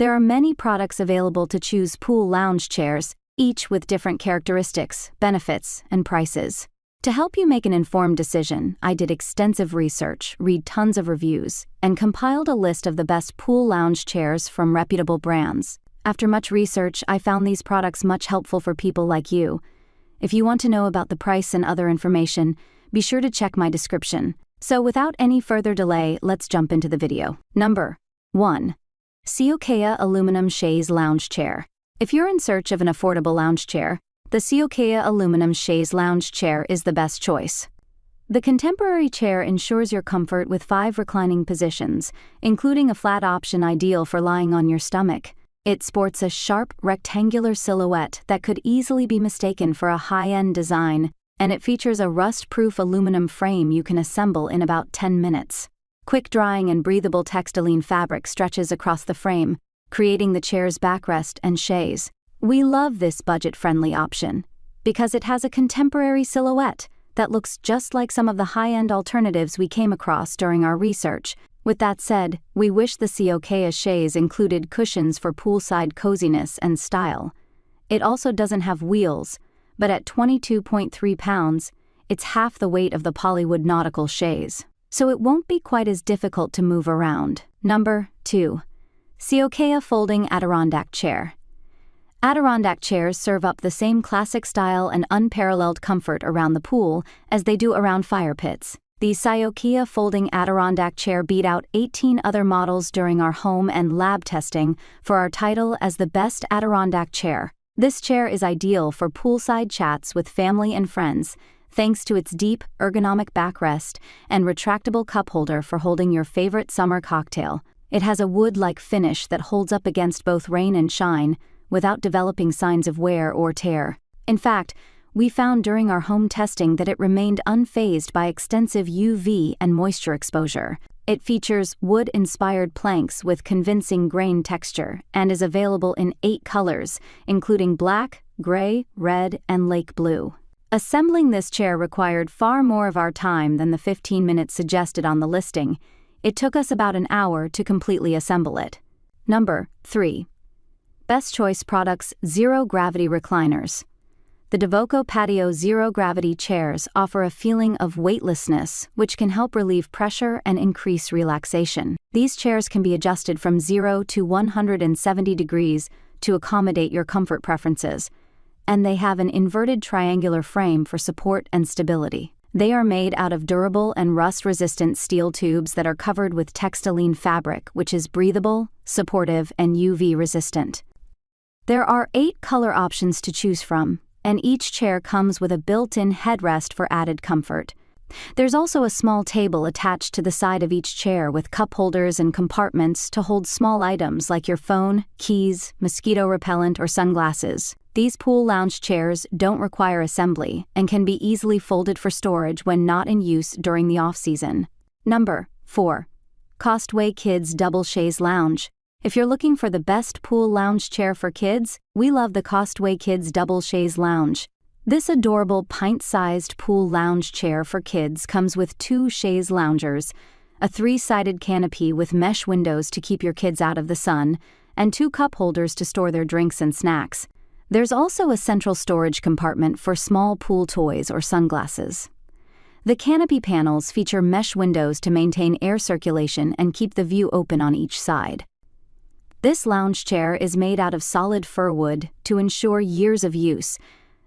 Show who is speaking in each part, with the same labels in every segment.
Speaker 1: There are many products available to choose pool lounge chairs, each with different characteristics, benefits, and prices. To help you make an informed decision, I did extensive research, read tons of reviews, and compiled a list of the best pool lounge chairs from reputable brands. After much research, I found these products much helpful for people like you. If you want to know about the price and other information, be sure to check my description. So without any further delay, let's jump into the video. Number 1. Ciokea Aluminum Chaise Lounge Chair. If you're in search of an affordable lounge chair, the Ciokea Aluminum Chaise Lounge Chair is the best choice. The contemporary chair ensures your comfort with 5 reclining positions, including a flat option ideal for lying on your stomach. It sports a sharp, rectangular silhouette that could easily be mistaken for a high-end design, and it features a rust-proof aluminum frame you can assemble in about 10 minutes. Quick-drying and breathable textilene fabric stretches across the frame, creating the chair's backrest and chaise. We love this budget-friendly option because it has a contemporary silhouette that looks just like some of the high-end alternatives we came across during our research. With that said, we wish the Ciokea Chaise included cushions for poolside coziness and style. It also doesn't have wheels, but at 22.3 pounds, it's half the weight of the polywood nautical chaise, so it won't be quite as difficult to move around. Number 2. Ciokea Folding Adirondack Chair. Adirondack chairs serve up the same classic style and unparalleled comfort around the pool as they do around fire pits. The Ciokea Folding Adirondack Chair beat out 18 other models during our home and lab testing for our title as the best Adirondack chair. This chair is ideal for poolside chats with family and friends, thanks to its deep, ergonomic backrest and retractable cup holder for holding your favorite summer cocktail. It has a wood-like finish that holds up against both rain and shine, without developing signs of wear or tear. In fact, we found during our home testing that it remained unfazed by extensive UV and moisture exposure. It features wood-inspired planks with convincing grain texture and is available in 8 colors, including black, gray, red, and lake blue. Assembling this chair required far more of our time than the 15 minutes suggested on the listing. It took us about an hour to completely assemble it. Number 3. Best Choice Products Zero Gravity Recliners. The DeVoco Patio Zero Gravity chairs offer a feeling of weightlessness, which can help relieve pressure and increase relaxation. These chairs can be adjusted from 0 to 170 degrees to accommodate your comfort preferences, and they have an inverted triangular frame for support and stability. They are made out of durable and rust-resistant steel tubes that are covered with textilene fabric, which is breathable, supportive, and UV-resistant. There are 8 color options to choose from, and each chair comes with a built-in headrest for added comfort. There's also a small table attached to the side of each chair with cup holders and compartments to hold small items like your phone, keys, mosquito repellent, or sunglasses. These pool lounge chairs don't require assembly and can be easily folded for storage when not in use during the off-season. Number 4. Costway Kids Double Chaise Lounge. If you're looking for the best pool lounge chair for kids, we love the Costway Kids Double Chaise Lounge. This adorable pint-sized pool lounge chair for kids comes with 2 chaise loungers, a 3-sided canopy with mesh windows to keep your kids out of the sun, and 2 cup holders to store their drinks and snacks. There's also a central storage compartment for small pool toys or sunglasses. The canopy panels feature mesh windows to maintain air circulation and keep the view open on each side. This lounge chair is made out of solid fir wood to ensure years of use.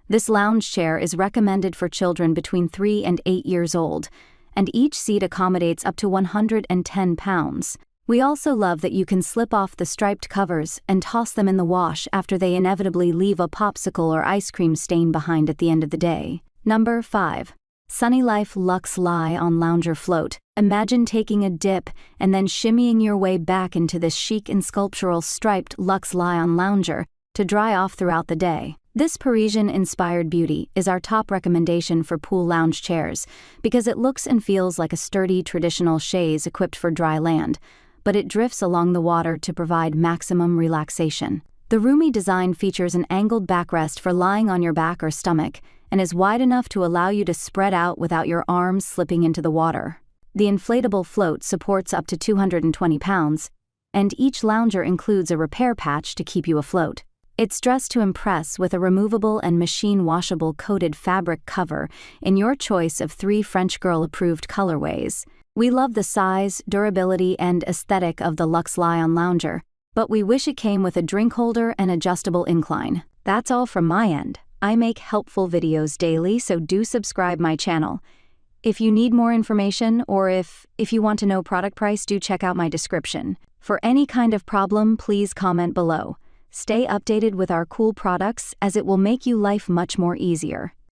Speaker 1: This lounge chair is recommended for children between 3 and 8 years old, and each seat accommodates up to 110 pounds. We also love that you can slip off the striped covers and toss them in the wash after they inevitably leave a popsicle or ice cream stain behind at the end of the day. Number 5. SUNNYLiFE Luxe Lie on Lounger Float. Imagine taking a dip and then shimmying your way back into this chic and sculptural striped Luxe Lie on lounger to dry off throughout the day. This Parisian-inspired beauty is our top recommendation for pool lounge chairs because it looks and feels like a sturdy traditional chaise equipped for dry land, but it drifts along the water to provide maximum relaxation. The roomy design features an angled backrest for lying on your back or stomach and is wide enough to allow you to spread out without your arms slipping into the water. The inflatable float supports up to 220 pounds, and each lounger includes a repair patch to keep you afloat. It's dressed to impress with a removable and machine-washable coated fabric cover in your choice of 3 French girl-approved colorways. We love the size, durability, and aesthetic of the Luxe Lie-On lounger, but we wish it came with a drink holder and adjustable incline. That's all from my end. I make helpful videos daily, so do subscribe my channel. If you need more information or if you want to know product price, do check out my description. For any kind of problem, please comment below. Stay updated with our cool products as it will make you life much more easier.